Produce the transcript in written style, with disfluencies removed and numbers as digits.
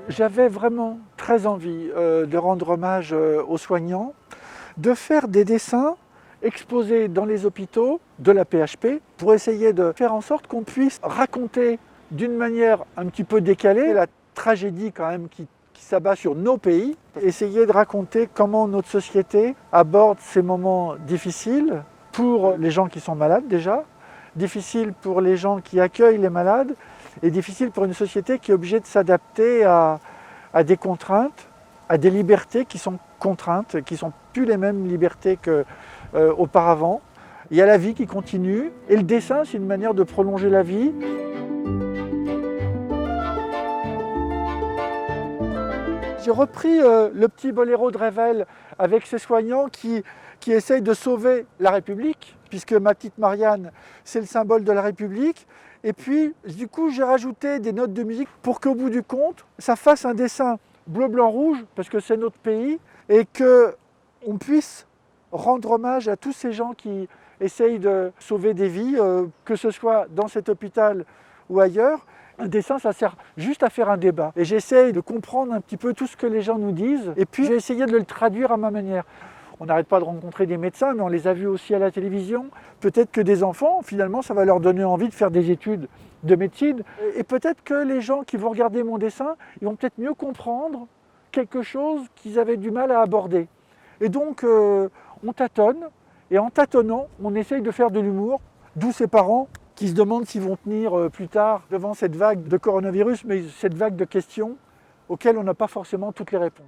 j'avais vraiment très envie de rendre hommage aux soignants, de faire des dessins exposés dans les hôpitaux de la PHP pour essayer de faire en sorte qu'on puisse raconter d'une manière un petit peu décalée la tragédie quand même qui s'abat sur nos pays, essayer de raconter comment notre société aborde ces moments difficiles pour les gens qui sont malades déjà, difficiles pour les gens qui accueillent les malades et difficiles pour une société qui est obligée de s'adapter à des contraintes, à des libertés qui sont contraintes, qui ne sont plus les mêmes libertés qu'auparavant. Il y a la vie qui continue et le dessin, c'est une manière de prolonger la vie. J'ai repris le petit boléro de Ravel avec ses soignants qui essayent de sauver la République, puisque ma petite Marianne, c'est le symbole de la République. Et puis, du coup, j'ai rajouté des notes de musique pour qu'au bout du compte, ça fasse un dessin bleu, blanc, rouge, parce que c'est notre pays, et qu'on puisse rendre hommage à tous ces gens qui essayent de sauver des vies, que ce soit dans cet hôpital ou ailleurs. Un dessin, ça sert juste à faire un débat. Et j'essaye de comprendre un petit peu tout ce que les gens nous disent, et puis j'ai essayé de le traduire à ma manière. On n'arrête pas de rencontrer des médecins, mais on les a vus aussi à la télévision. Peut-être que des enfants, finalement, ça va leur donner envie de faire des études de médecine. Et peut-être que les gens qui vont regarder mon dessin, ils vont peut-être mieux comprendre quelque chose qu'ils avaient du mal à aborder. Et donc, on tâtonne, et en tâtonnant, on essaye de faire de l'humour, d'où ces parents qui se demandent s'ils vont tenir plus tard devant cette vague de coronavirus, mais cette vague de questions auxquelles on n'a pas forcément toutes les réponses.